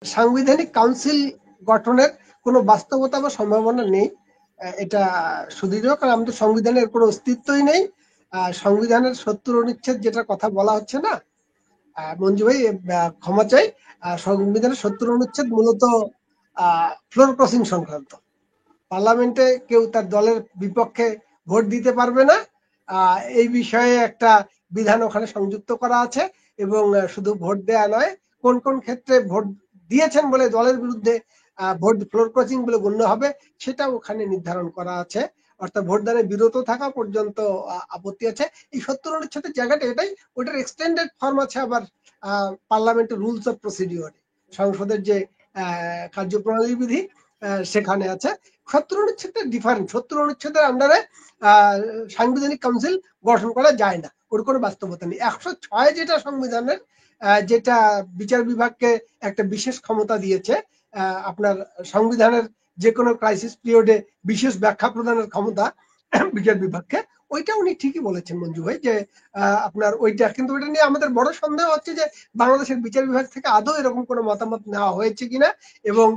সাংবিধানিক কাউন্সিল গঠনের কোনো বাস্তবতা বা সম্ভাবনা নেই, এটা সুদৃঢ়। কারণ আমাদের সংবিধানের কোনো অস্তিত্বই নেই। সংবিধানের ৭০ অনুচ্ছেদ যেটা কথা বলা হচ্ছে না, মঞ্জু ভাই ক্ষমা চাই, সংবিধানের ৭০ অনুচ্ছেদ মূলত ফ্লোর ক্রসিং সংক্রান্ত। পার্লামেন্টে কেউ তার দলের বিপক্ষে ভোট দিতে পারবে না, এই বিষয়ে একটা বিধান ওখানে সংযুক্ত করা আছে। এবং শুধু ভোট দেয়া নয়, কোন কোন ক্ষেত্রে ভোট দিয়েছেন বলে দলের বিরুদ্ধে ভোট ফ্লোর ক্রসিং বলে গণ্য হবে সেটাও ওখানে নির্ধারণ করা আছে। অর্থাৎ ভোটদানে বিরত থাকা পর্যন্ত আপত্তি আছে। এই ৭০ অনুচ্ছেদের জায়গাটা এটাই, ওটার এক্সটেন্ডেড ফর্ম আছে আবার পার্লামেন্টের রুলস অফ প্রসিডিওর, সংসদের যে কার্যপ্রণালী বিধি সেখানে আছে। ৭০ অনুচ্ছেদটা ডিফারেন্ট। ৭০ অনুচ্ছেদের আন্ডারে সাংবিধানিক কাউন্সিল গঠন করা যায় না, ওর কোনো বাস্তবতা নেই। ১০৬ যেটা সংবিধানের, যেটা বিচার বিভাগকে একটা বিশেষ ক্ষমতা দিয়েছে, আপনার সংবিধানের যে কোনো ক্রাইসিস পিরিয়ডে বিশেষ ব্যাখ্যা প্রদানের ক্ষমতা বিচার বিভাগকে, ওইটা উনি ঠিকই বলেছেন মঞ্জু ভাই, যে আপনার ওইটা, কিন্তু ওইটা নিয়ে আমাদের বড় সন্দেহ হচ্ছে যে বাংলাদেশের বিচার বিভাগ থেকে আদৌ এরকম কোনো মতামত নেওয়া হয়েছে কিনা, এবং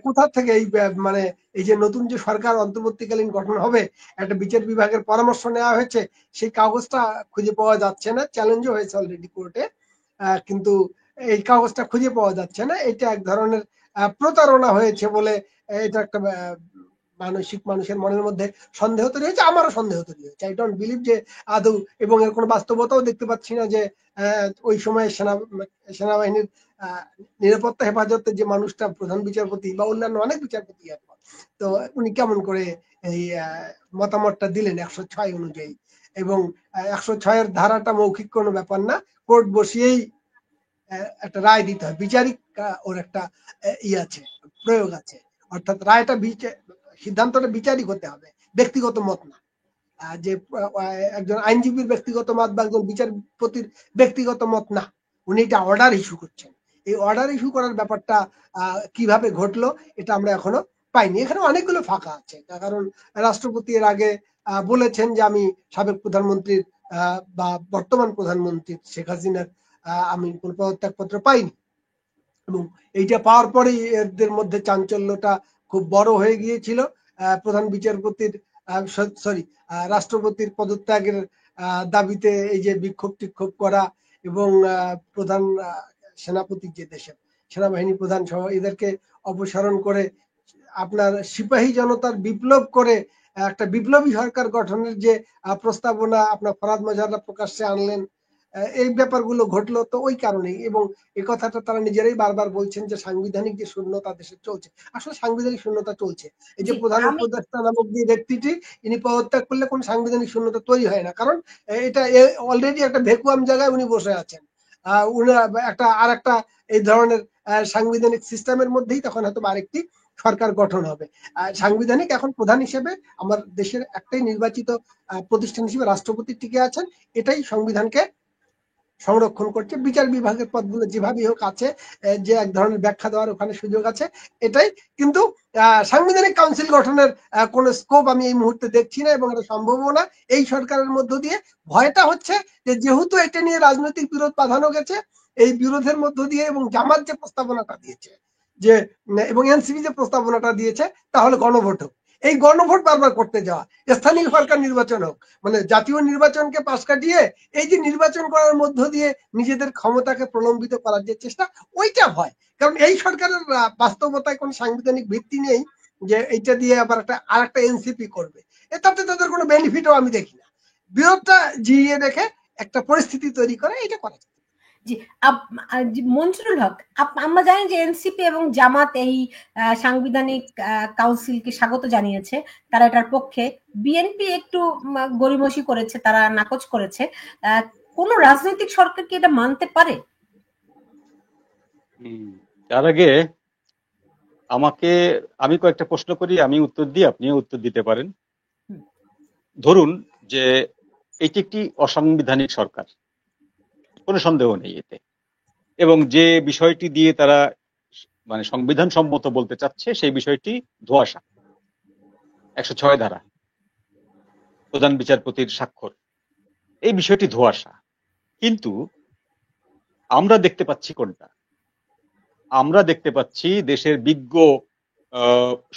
কোথা থেকে এই মানে এই যে নতুন যে সরকার অন্তর্বর্তীকালীন গঠন হবে, একটা বিচার বিভাগের পরামর্শ নেওয়া হয়েছে, সেই কাগজটা খুঁজে পাওয়া যাচ্ছে না। চ্যালেঞ্জও হয়েছে অলরেডি কোর্টে, কিন্তু এই কাগজটা খুঁজে পাওয়া যাচ্ছে না। এটা এক ধরনের প্রতারণা হয়েছে বলে এটা একটা মানসিক মানুষের মনের মধ্যে সন্দেহ তৈরি হয়েছে। আমারও সন্দেহ তৈরি হয়েছে। আই ডোন্ট বিলিভ যে আদৌ, এবং এর কোনো বাস্তবতাও দেখতে পাচ্ছি না যে ওই সময় সেনাবাহিনীর নিরাপত্তা হেফাজতে যে মানুষটা প্রধান বিচারপতি বা অন্যান্য অনেক বিচারপতি, তো উনি কেমন করে এই মতামতটা দিলেন ১০৬ অনুযায়ী। এবং ১০৬-এর ধারাটা মৌখিক কোনো ব্যাপার না, কোর্ট বসিয়েই একটা রায় দিতে হয়। বিচারিক ওর একটা আছে, প্রয়োগ আছে। অর্থাৎ রায়টা সিদ্ধান্তটা বিচারিক হতে হবে, ব্যক্তিগত মত না। যে একজন আইনজীবীর ব্যক্তিগত মত বা একজন বিচারপতির ব্যক্তিগত মত না, উনি এটা অর্ডার ইস্যু করছেন। এই অর্ডার ইস্যু করার ব্যাপারটা কিভাবে ঘটলো এটা আমরা এখনো পাইনি। এখানে অনেকগুলো ফাঁকা আছে, কারণ রাষ্ট্রপতি এর আগে বলেছেন যে আমি সাবেক প্রধানমন্ত্রীর বা বর্তমান প্রধানমন্ত্রী শেখ হাসিনার আমি কোনো পদত্যাগপত্র পাইনি, এবং এইটা পাওয়ার পরেই এদের মধ্যে চাঞ্চল্যটা খুব বড় হয়ে গিয়েছিল। প্রধান বিচারপতির সরি রাষ্ট্রপতির পদত্যাগের দাবিতে এই যে বিক্ষোভ টিক্ষোভ করা, এবং প্রধান সেনাপতি যে দেশের সেনাবাহিনী প্রধান সহ এদেরকে অপসারণ করে আপনার সিপাহী জনতার বিপ্লব করে একটা বিপ্লবী সরকার গঠনের যে প্রস্তাবনা আপনার ফরাদ মজহাররা প্রকাশ্যে আনলেন, এই ব্যাপারগুলো ঘটলো তো ওই কারণেই। এবং এই কথাটা তারা নিজেরাই বারবার বলছেন যে সাংবিধানিক যে শূন্যতা দেশে চলছে, আসলে সাংবিধানিক শূন্যতা চলছে। এই যে জি, প্রধান আমি উপদেষ্টা নামক যে ব্যক্তিটি, ইনি পদত্যাগ করলে কোনো সাংবিধানিক শূন্যতা তৈরি হয় না, কারণ এটা অলরেডি একটা ভেকুয়াম জায়গায় উনি বসে আছেন। উনি একটা এই ধরনের সাংবিধানিক সিস্টেমের মধ্যেই তখন হয়তো আরেকটি সরকার গঠন হবে। সাংবিধানিক এখন প্রধান হিসেবে আমার দেশের একটাই নির্বাচিত প্রতিষ্ঠান হিসেবে রাষ্ট্রপতি টিকে আছেন, এটাই সংবিধানকে সংরক্ষণ করছে। বিচার বিভাগের পদগুলো যেভাবেই হোক আছে, যে এক ধরনের ব্যাখ্যা দেওয়ার ওখানে সুযোগ আছে, এটাই। কিন্তু সাংবিধানিক কাউন্সিল গঠনের কোন স্কোপ আমি এই মুহূর্তে দেখছি না, এবং এটা সম্ভবও না এই সরকারের মধ্য দিয়ে। ভয়টা হচ্ছে যে যেহেতু এটা নিয়ে রাজনৈতিক বিরোধ বাঁধানো গেছে, এই বিরোধের মধ্য দিয়ে, এবং জামাত যে প্রস্তাবনাটা দিয়েছে যে, এবং এনসিপি যে প্রস্তাবনাটা দিয়েছে, তাহলে গণভোট হোক। এই গণভোট বারবার করতে যাওয়া, স্থানীয় সরকার নির্বাচন হোক, মানে জাতীয় নির্বাচনকে পাশ কাটিয়ে এই যে নির্বাচন করার মধ্য দিয়ে নিজেদের ক্ষমতাকে প্রলম্বিত করার যে চেষ্টা, ওইটা হয়। কারণ এই সরকারের বাস্তবতায় কোনো সাংবিধানিক ভিত্তি নেই যে এইটা দিয়ে আবার আরেকটা এনসিপি করবে। এটাতে তাদের কোনো বেনিফিটও আমি দেখি না। বিরোধটা জিইয়ে রেখে একটা পরিস্থিতি তৈরি করে এটা করা যায়। জি, মঞ্জুরুল হক, আমরা জানি যে এনসিপি এবং জামাত এই সাংবিধানিক কাউন্সিলকে স্বাগত জানিয়েছে, তারা এটার পক্ষে। বিএনপি একটু গড়িমসি করেছে, তারা নাকচ করেছে। কোন রাজনৈতিক সরকার কি এটা মানতে পারে? তার আগে আমি কয়েকটা প্রশ্ন করি, আমি উত্তর দিই, আপনিও উত্তর দিতে পারেন। ধরুন যে এটি একটি অসাংবিধানিক সরকার, কোনো সন্দেহ নেই এতে, এবং যে বিষয়টি দিয়ে তারা মানে সংবিধান সম্মত বলতে চাচ্ছে সেই বিষয়টি ধোঁয়াশা। ১০৬ ধারা, প্রধান বিচারপতির স্বাক্ষর, এই বিষয়টি ধোঁয়াশা। কিন্তু আমরা দেখতে পাচ্ছি কোনটা? আমরা দেখতে পাচ্ছি দেশের বিজ্ঞ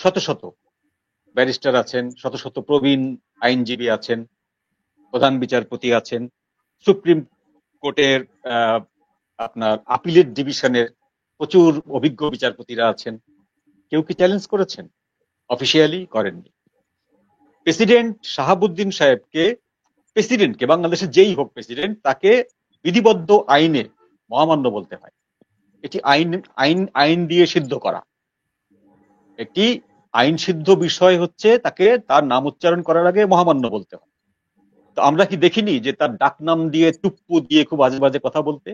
শত শত ব্যারিস্টার আছেন, শত শত প্রবীণ আইনজীবী আছেন, প্রধান বিচারপতি আছেন, সুপ্রিম কোর্টের আপনার আপিলেট ডিভিশনের প্রচুর অভিজ্ঞ বিচারপতিরা আছেন। কেউ কি চ্যালেঞ্জ করেছেন? অফিসিয়ালি করেননি। প্রেসিডেন্ট শাহাবুদ্দিন সাহেবকে, প্রেসিডেন্টকে, বাংলাদেশের যেই হোক প্রেসিডেন্ট, তাকে বিধিবদ্ধ আইনে মহামান্য বলতে হয়। এটি আইন আইন আইন দিয়ে সিদ্ধ করা একটি আইন সিদ্ধ বিষয় হচ্ছে তাকে তার নাম উচ্চারণ করার আগে মহামান্য বলতে হয়। তো আমরা কি দেখিনি যে তার ডাকনাম দিয়ে, টুপ্পু দিয়ে খুব বাজে বাজে কথা বলতে?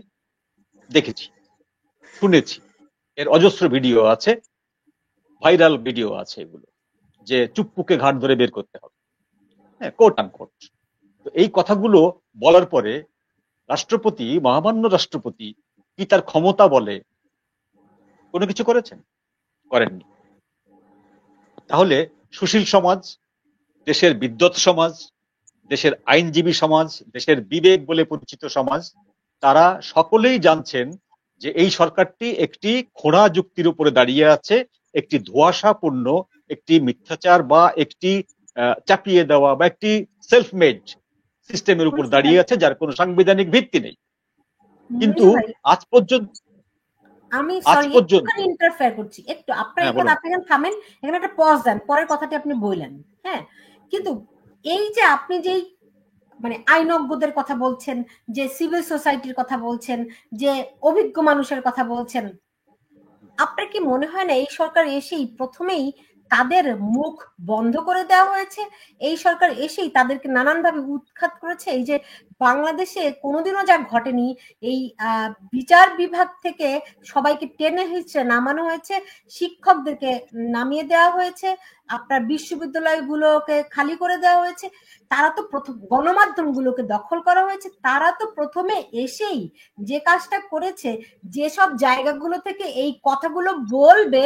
দেখেছি, শুনেছি, এর অজস্র ভিডিও আছে, ভাইরাল ভিডিও আছে এগুলো, যে চুপ্পুকে ঘাট ধরে বের করতে হবে, হ্যাঁ, কোট আনকোট। তো এই কথাগুলো বলার পরে রাষ্ট্রপতি, মহামান্য রাষ্ট্রপতি কি তার ক্ষমতা বলে কোনো কিছু করেছেন? করেননি। তাহলে সুশীল সমাজ, দেশের বিদ্বৎ সমাজ, দেশের আইনজীবী সমাজ, দেশের বিবেক বলে পরিচিত সমাজ, তারা সকলেই জানছেন যে এই সরকারটি একটি খোঁড়া যুক্তির উপরে দাঁড়িয়ে আছে, একটি ধোঁয়াশাপূর্ণ, একটি মিথ্যাচার বা একটি চাপিয়ে দেওয়া বা একটি সেলফ মেড সিস্টেমের উপর দাঁড়িয়ে আছে, যার কোনো সাংবিধানিক ভিত্তি নেই। কিন্তু আজ পর্যন্ত আমি ইন্টারফেয়ার করছি একটু, আপনার এখানে আপনি থামেন, এখানে একটা পজ দেন, পরের কথাটি আপনি বললেন। হ্যাঁ, কিন্তু এই যে আপনি যেই মানে আইনজ্ঞদের কথা বলছেন, যে সিভিল সোসাইটির কথা বলছেন, যে অভিজ্ঞ মানুষের কথা বলছেন, আপনার কি মনে হয় না এই সরকার এসেই প্রথমেই তাদের মুখ বন্ধ করে দেওয়া হয়েছে? এই সরকার এসেই তাদেরকে নানানভাবে উৎখাত করেছে। এই যে বাংলাদেশে কোনোদিনও যা ঘটেনি, এই বিচার বিভাগ থেকে সবাইকে টেনে হিচড়ে নামানো হয়েছে, শিক্ষকদেরকে নামিয়ে দেওয়া হয়েছে, আপনার বিশ্ববিদ্যালয়গুলোকে খালি করে দেওয়া হয়েছে, তারা তো প্রথম গণমাধ্যমগুলোকে দখল করা হয়েছে, তারা তো প্রথমে এসেই যে কাজটা করেছে, যেসব জায়গাগুলো থেকে এই কথাগুলো বলবে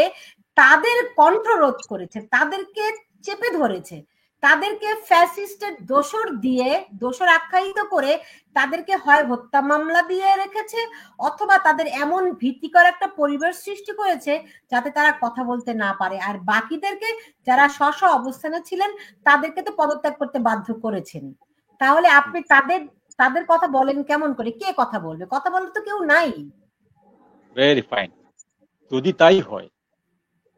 তাদের কণ্ঠরোধ করেছে, তাদেরকে চেপে ধরেছে, তাদেরকে ফ্যাসিস্টের দোষর আখ্যায়িত করে তাদেরকে হয় হত্যা মামলা দিয়ে রেখেছে, অথবা তাদের এমন ভীতিকর একটা পরিবেশ সৃষ্টি করেছে যাতে তারা কথা বলতে না পারে। আর বাকিদেরকে, যারা স্ব অবস্থানে ছিলেন, তাদেরকে তো পদত্যাগ করতে বাধ্য করেছেন। তাহলে আপনি তাদের কথা বলেন কেমন করে? কে কথা বলবে? কথা বলতে তো কেউ নাই। Very fine. যদি তাই হয়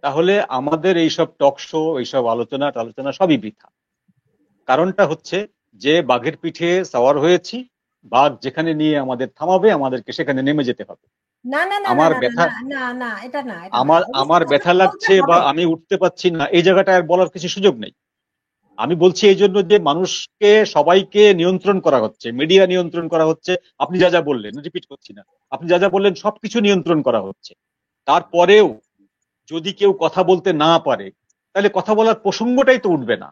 তাহলে আমাদের এইসব টক শো, এইসব আলোচনা সবই বৃথা। কারণটা হচ্ছে যে বাঘের পিঠে সাওয়ার হয়েছি, বাঘ যেখানে নিয়ে আমাদের থামাবে আমাদেরকে সেখানে নেমে যেতে হবে। আমার ব্যথা লাগছে বা আমি উঠতে পারছি না, এই জায়গাটা আর বলার কিছু সুযোগ নেই। আমি বলছি এই জন্য যে মানুষকে, সবাইকে নিয়ন্ত্রণ করা হচ্ছে, মিডিয়া নিয়ন্ত্রণ করা হচ্ছে। আপনি যা যা বললেন, রিপিট করছি না, আপনি যা যা বললেন সবকিছু নিয়ন্ত্রণ করা হচ্ছে। তারপরেও যদি কেউ কথা বলতে না পারে তাহলে কথা বলার প্রসঙ্গটাই তো উঠবে না।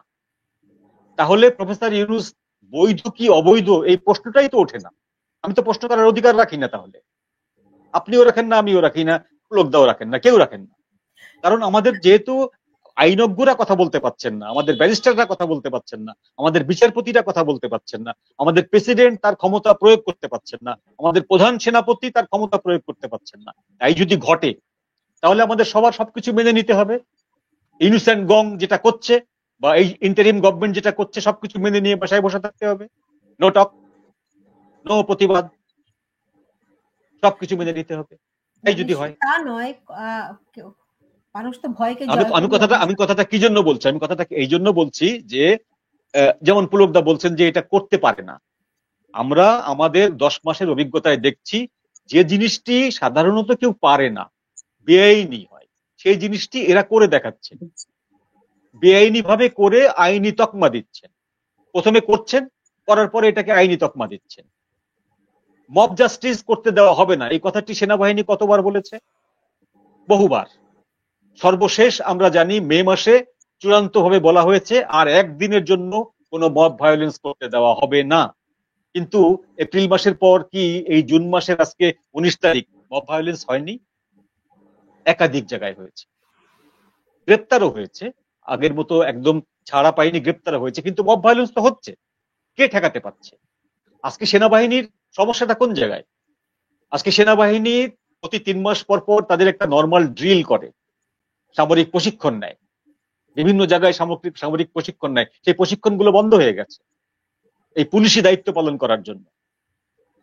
তাহলে প্রফেসর ইউনূস বৈধ কি অবৈধ এই প্রশ্নটাই তো ওঠে না। আমি তো প্রশ্ন করার অধিকার রাখি না। তাহলে আপনিও রাখেন না, আমিও রাখি না, লোকদাও রাখেন না, কেউ রাখেন না। কারণ আমাদের যেহেতু আইনজ্ঞরা কথা বলতে পারছেন না, আমাদের ব্যারিস্টাররা কথা বলতে পারছেন না, আমাদের বিচারপতিরা কথা বলতে পারছেন না, আমাদের প্রেসিডেন্ট তার ক্ষমতা প্রয়োগ করতে পারছেন না, আমাদের প্রধান সেনাপতি তার ক্ষমতা প্রয়োগ করতে পারছেন না। তাই যদি ঘটে তাহলে আমাদের সবার সবকিছু মেনে নিতে হবে। ইউনূস এন্ড গং যেটা করছে বা এই ইন্টারিম গভর্নমেন্ট যেটা করছে সবকিছু মেনে নিয়ে বাসায় বসে থাকতে হবে। নো টক, নো প্রতিবাদ, সবকিছু মেনে নিতে হবে। এই যদি হয়, তা নয়, মানুষ তো ভয়কে আমি কথাটা কি জন্য বলছি? আমি কথাটা এই জন্য বলছি যে যেমন পুলকদা বলছেন যে এটা করতে পারে না। আমরা আমাদের 10 মাসের অভিজ্ঞতায় দেখছি যে জিনিসটি সাধারণত কেউ পারে না, বেআইনি হয়, সেই জিনিসটি এরা করে দেখাচ্ছে। বেআইনি ভাবে করে আইনি তকমা দিচ্ছেন। প্রথমে করছেন, করার পরে এটাকে আইনি তকমা দিচ্ছেন। মব জাস্টিস করতে দেওয়া হবে না, এই কথাটি সেনাবাহিনী কতবার বলেছে? বহুবার। সর্বশেষ আমরা জানি মে মাসে চূড়ান্ত ভাবে বলা হয়েছে আর একদিনের জন্য কোনো মব ভায়োলেন্স করতে দেওয়া হবে না। কিন্তু এপ্রিল মাসের পর কি এই জুন মাসের আজকে 19 তারিখ মব ভায়োলেন্স হয়নি? একাধিক জায়গায় হয়েছে, গ্রেপ্তারও হয়েছে। আগের মতো একদম ছাড়া পায়নি, গ্রেপ্তার হয়েছে, কিন্তু মব ভায়োলেন্স তো হচ্ছে। কে ঠেকাতে পারছে? আজকে সেনাবাহিনীর সমস্যাটা কোন জায়গায়? আজকে সেনাবাহিনী প্রতি 3 মাস পর পর তাদের একটা নর্মাল ড্রিল করে, সামরিক প্রশিক্ষণ নেয়, বিভিন্ন জায়গায় সামরিক প্রশিক্ষণ নেয়। সেই প্রশিক্ষণগুলো বন্ধ হয়ে গেছে এই পুলিশি দায়িত্ব পালন করার জন্য।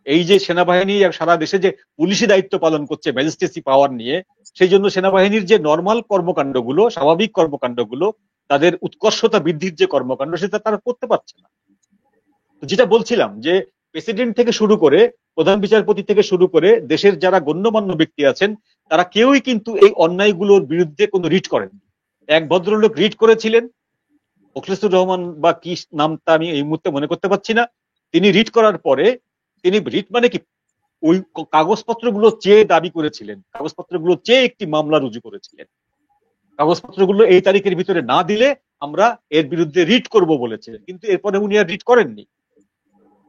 এই যে সেনাবাহিনী সারা দেশে যে পুলিশি দায়িত্ব পালন করছে ম্যাজিস্ট্রেসি পাওয়ার নিয়ে, সেই জন্য সেনাবাহিনীর যে নর্মাল কর্মকাণ্ডগুলো, স্বাভাবিক কর্মকাণ্ডগুলো, তাদের উৎকর্ষতা বৃদ্ধির যে কর্মকাণ্ড, সেটা তারা করতে পারছে না। যেটা বলছিলাম যে প্রেসিডেন্ট থেকে শুরু করে প্রধান বিচারপতি থেকে শুরু করে দেশের যারা গণ্যমান্য ব্যক্তি আছেন, তারা কেউই কিন্তু এই অন্যায়গুলোর বিরুদ্ধে কোনো রিট করেননি। এক ভদ্রলোক রিট করেছিলেন, মোখলেসুর রহমান বা কি নামটা আমি এই মুহূর্তে মনে করতে পারছি না। তিনি রিট করার পরে, তিনি রিট মানে কি, ওই কাগজপত্রগুলো চেয়ে দাবি করেছিলেন, কাগজপত্রগুলো চেয়ে একটি মামলা রুজু করেছিলেন। কাগজপত্রগুলো এই তারিখের ভিতরে না দিলে আমরা এর বিরুদ্ধে রিট করব বলেছিলেন, কিন্তু এরপরে উনি আর রিট করেননি।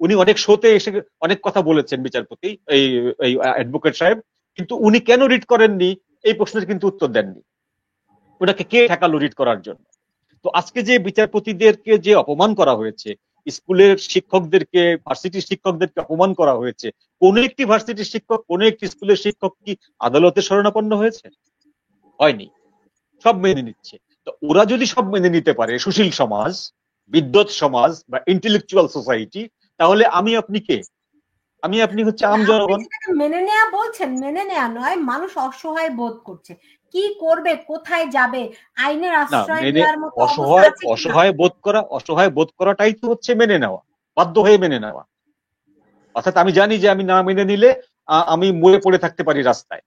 উনি অনেক শোতে এসে অনেক কথা বলেছেন বিচারপতি, এই অ্যাডভোকেট সাহেব, কিন্তু উনি কেন রিট করেননি এই প্রশ্নের কিন্তু উত্তর দেননি। ওনাকে কে ঠেকালো রিট করার জন্য? তো আজকে যে বিচারপতিদেরকে যে অপমান করা হয়েছে, স্কুলের শিক্ষকদেরকে, ভার্সিটির শিক্ষকদেরকে অপমান করা হয়েছে, কোন একটি ভার্সিটির শিক্ষক, কোন একটি স্কুলের শিক্ষক কি আদালতের শরণাপন্ন হয়েছে? হয়নি। সব মেনে নিচ্ছে। তো ওরা যদি সব মেনে নিতে পারে, সুশীল সমাজ, বিদ্বৎ সমাজ বা ইন্টেলেকচুয়াল সোসাইটি, তাহলে আমি আপনি কে? আমি আপনি হচ্ছে আম জনগণ। মেনে নেওয়া বলছেন, মেনে নেওয়া নয়, মানুষ অসহায় বোধ করছে, কি করবে, কোথায় যাবে, আইনের আশ্রয় নেওয়ার মতো অসহায় বোধ করাটাই তো হচ্ছে মেনে নেওয়া, বাধ্য হয়ে মেনে নেওয়া। অর্থাৎ আমি জানি যে আমি না মেনে নিলে আমি মরে পড়ে থাকতে পারি রাস্তায়,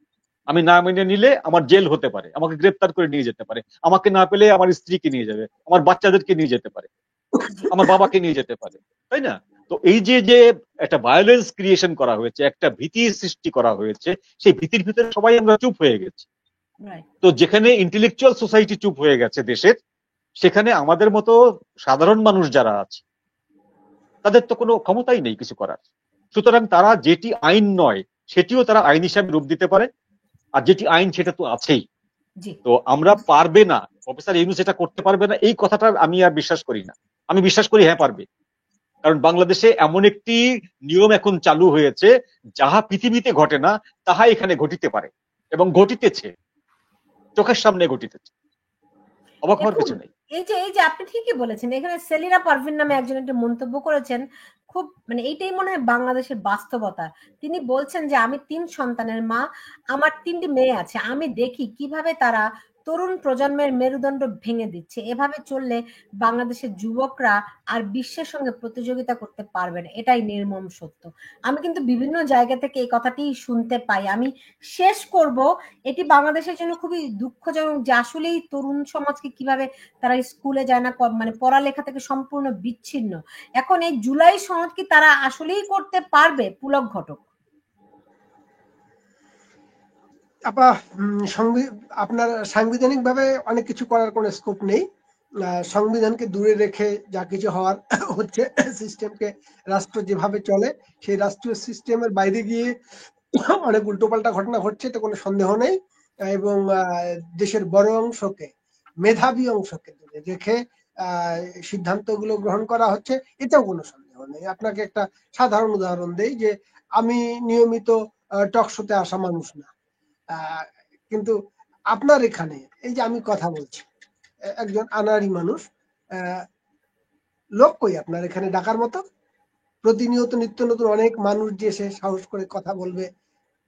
আমি না মেনে নিলে আমার জেল হতে পারে, আমাকে গ্রেপ্তার করে নিয়ে যেতে পারে, আমাকে না পেলে আমার স্ত্রীকে নিয়ে যাবে, আমার বাচ্চাদেরকে নিয়ে যেতে পারে, আমার বাবাকে নিয়ে যেতে পারে, তাই না? তো এই যে যে একটা ভায়োলেন্স ক্রিয়েশন করা হয়েছে, একটা ভীতির সৃষ্টি করা হয়েছে, সেই ভীতির ভিতরে সবাই আমরা চুপ হয়ে গেছি। তো যেখানে ইন্টেলেকচুয়াল সোসাইটি চুপ হয়ে গেছে দেশের, সেখানে আমাদের মতো সাধারণ মানুষ যারা আছে, তাদের তো কোনো ক্ষমতাই নেই কিছু করার। সুতরাং তারা যেটি আইন নয় সেটিও তারা আইন হিসাবে রূপ দিতে পারে, আর যেটি আইন সেটা তো আছেই। তো আমরা পারবে না, প্রফেসর ইউনূস এটা করতে পারবে না, এই কথাটা আমি আর বিশ্বাস করি না। আমি বিশ্বাস করি হ্যাঁ পারবে, কারণ বাংলাদেশে এমন একটি নিয়ম এখন চালু হয়েছে, যাহা পৃথিবীতে ঘটে না তাহা এখানে ঘটিতে পারে এবং ঘটিতেছে, চোখের সামনে ঘটিতেছে, অবাক হওয়ার কিছু নেই। এই যে আপনি ঠিকই বলেছেন, এখানে সেলিনা পারভিন নামে একজন একটা মন্তব্য করেছেন, খুব মানে এইটাই মনে হয় বাংলাদেশের বাস্তবতা। তিনি বলছেন যে আমি 3 সন্তানের মা, আমার 3টি মেয়ে আছে, আমি দেখি কিভাবে তারা তরুণ প্রজন্মের মেরুদণ্ড ভেঙে দিচ্ছে। এভাবে চললে বাংলাদেশের যুবকরা আর বিশ্বের সঙ্গে প্রতিযোগিতা করতে পারবে না, এটাই নির্মম সত্য। আমি কিন্তু বিভিন্ন জায়গা থেকে এই কথাটি শুনতে পাই। আমি শেষ করব, এটি বাংলাদেশের জন্য খুবই দুঃখজনক যে আসলেই তরুণ সমাজকে কিভাবে তারা স্কুলে যায় না, মানে পড়ালেখা থেকে সম্পূর্ণ বিচ্ছিন্ন। এখন এই জুলাই সনদ কি তারা আসলেই করতে পারবে? পুলক ঘটক। আপা, আপনার সাংবিধানিক ভাবে অনেক কিছু করার কোনো স্কোপ নেই। সংবিধানকে দূরে রেখে যা কিছু হওয়ার হচ্ছে, সিস্টেমকে, রাষ্ট্র যেভাবে চলে সেই রাষ্ট্রীয় সিস্টেমের বাইরে গিয়ে অনেক উল্টোপাল্টা ঘটনা ঘটছে, তো কোনো সন্দেহ নেই। এবং দেশের বড় অংশকে, মেধাবী অংশকে দূরে রেখে সিদ্ধান্তগুলো গ্রহণ করা হচ্ছে, এটাও কোনো সন্দেহ নেই। আপনাকে একটা সাধারণ উদাহরণ দেই যে আমি নিয়মিত টক শোতে আসা মানুষ না, কিন্তু আপনার এখানে এই যে আমি কথা বলছি, একজন আনাড়ি মানুষ, লোক কই আপনার এখানে ডাকার মতো? প্রতিনিয়ত নিত্য নতুন অনেক মানুষ যে এসে সাহস করে কথা বলবে,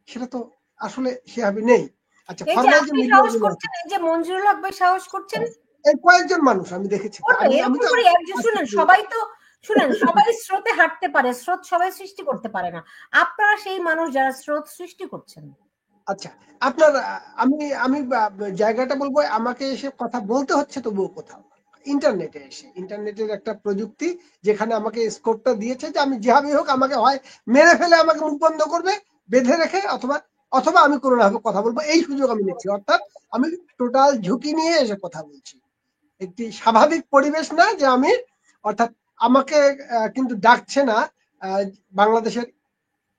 সেটা তো আসলে সেভাবে নেই। আচ্ছা, ফরমাল যে সাহস করছেন, এই যে মঞ্জুরুল হক ভাই সাহস করছেন, এই কয়েকজন মানুষ আমি দেখেছি। আমি তো শুনেন, সবাই তো শুনেন, সবাই স্রোতে হাঁটতে পারে, স্রোত সবাই সৃষ্টি করতে পারে না। আপনারা সেই মানুষ যারা স্রোত সৃষ্টি করছেন। আচ্ছা, আপনার আমি জায়গাটা বলবো, আমাকে এসে কথা বলতে হচ্ছে তবুও কোথাও ইন্টারনেটে এসে, ইন্টারনেটের একটা প্রযুক্তি যেখানে আমাকে স্কোপটা দিয়েছে যে আমি যেভাবে হোক আমাকে হয় মেরে ফেলে আমাকে মুখ বন্ধ করবে বেঁধে রেখে, অথবা আমি কোনো না কথা বলবো, এই সুযোগ আমি নিচ্ছি। অর্থাৎ আমি টোটাল ঝুঁকি নিয়ে এসে কথা বলছি। একটি স্বাভাবিক পরিবেশ না যে আমি, অর্থাৎ আমাকে কিন্তু ডাকছে না বাংলাদেশের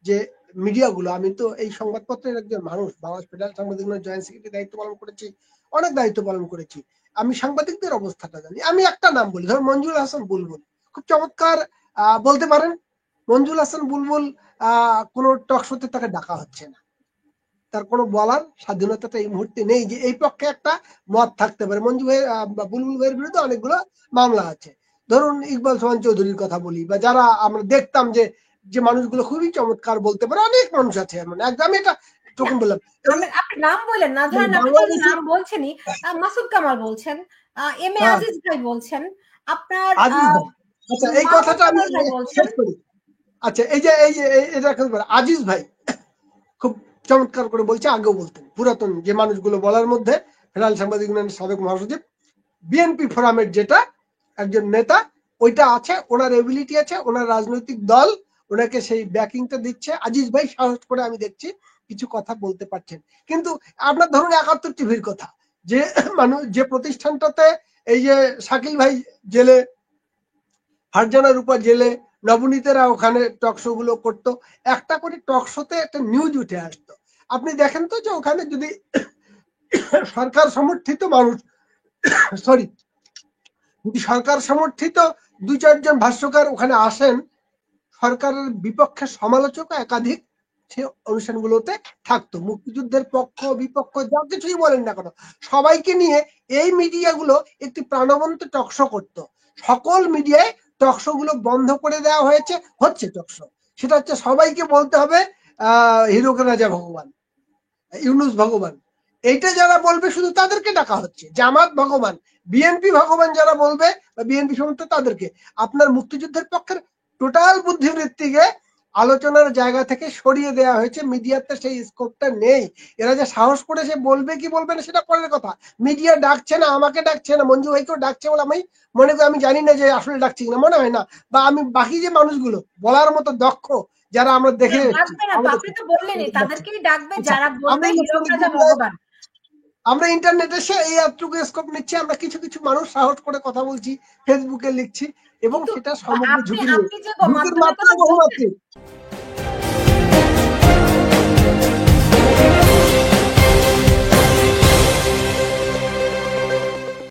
যে মিডিয়াগুলো। আমি তো এই সংবাদপত্রের একজন মানুষ, বাংলাদেশ ফেডারেল সাংবাদিক জয়েন্ট সেক্রেটারি দায়িত্ব পালন করেছি, অনেক দায়িত্ব পালন করেছি, আমি সাংবাদিকদের অবস্থাটা জানি। আমি একটা নাম বলি, ধর মঞ্জুর হাসান বুলবুল, খুব চমৎকার বলতে পারেন, মঞ্জুর হাসান বুলবুল কোন টক শোতে তাকে ডাকা হচ্ছে না, তার কোনো বলার স্বাধীনতাটা এই মুহূর্তে নেই যে এই পক্ষে একটা মত থাকতে পারে। মঞ্জু ভাই বা বুলবুল ভাইয়ের বিরুদ্ধে অনেকগুলো মামলা আছে। ধরুন ইকবাল সোহান চৌধুরীর কথা বলি, বা যারা আমরা দেখতাম যে যে মানুষগুলো খুবই চমৎকার বলতে পারে, অনেক মানুষ আছে এমন। একদম এটা তখন বললাম আপনি নাম বললেন না, ধরেন আপনি তো নাম বলছেনই, মাসুদ কামাল বলছেন, এম এ আজিজ ভাই বলছেন, আপনার আচ্ছা এই কথাটা আমি শেষ করি। আচ্ছা এই যে এটা আজিজ ভাই খুব চমৎকার করে বলছে, আগেও বলতেন। পুরাতন যে মানুষগুলো বলার মধ্যে ফেডারেল সাংবাদিক ইউনিয়নের সাবেক মহাসচিব, বিএনপি ফোরামের যেটা একজন নেতা, ওইটা আছে, ওনার এবিলিটি আছে, ওনার রাজনৈতিক দল ওনাকে সেই ব্যাকিংটা দিচ্ছে। আজিজ ভাই সাহস করে আমি দেখছি কিছু কথা বলতে পারছেন। কিন্তু আপনার ধরুন ৭১ টিভির কথা, যে মানুষ যে প্রতিষ্ঠানটাতে এই যে শাকিল ভাই জেলে, ফারজানা রূপা জেলে, নবনীতেরা ওখানে টকশো গুলো করতো, একটা করে টকশোতে একটা নিউজ উঠে আসতো। আপনি দেখেন তো যে ওখানে যদি সরকার সমর্থিত মানুষ, সরি, যদি সরকার সমর্থিত ২-৪ জন ভাষ্যকার ওখানে আসেন, সরকারের বিপক্ষে সমালোচক একাধিক সে অনুষ্ঠানগুলোতে থাকতো। মুক্তিযুদ্ধের পক্ষ বিপক্ষ যা কিছুই বলেন না কেন, সবাইকে নিয়ে এই মিডিয়াগুলো একটি প্রাণবন্ত টকশো করতো। সকল মিডিয়ায় টকশো গুলো বন্ধ করে দেওয়া হয়েছে, হচ্ছে টকশো, সেটা হচ্ছে সবাইকে বলতে হবে হিরোকে রাজা ভগবান, ইউনুস ভগবান। এইটা যারা বলবে শুধু তাদেরকে ডাকা হচ্ছে, জামাত ভগবান, বিএনপি ভগবান যারা বলবে বা বিএনপি সমর্থক তাদেরকে। আপনার মুক্তিযুদ্ধের পক্ষের টোটাল বুদ্ধিবৃত্তিকে আলোচনার জায়গা থেকে সরিয়ে দেওয়া হয়েছে। মিডিয়াতে সেই স্কোপটা নেই। এরা যে সাহস করে সে বলবে কি বলবে না সেটা পরের কথা। মিডিয়া ডাকছে না, আমাকে ডাকছে না, মঞ্জু ভাইকেও ডাকছে বলে আমি মনে করি, আমি জানি না যে আসলে ডাকছি কিনা, মনে হয় না। বা আমি বাকি যে মানুষগুলো বলার মতো দক্ষ যারা আমরা দেখে আপনি তো বললেনই তাদেরকেই ডাকবে যারা বলবে হিরো রাজা ভগবান। আমরা ইন্টারনেটে এসে এই এতটুকু স্কোপ নিচ্ছি, আমরা কিছু কিছু মানুষ সাহস করে কথা বলছি, ফেসবুকে লিখছি, এবং সেটা সমগ্র ঝুঁকি নিয়ে।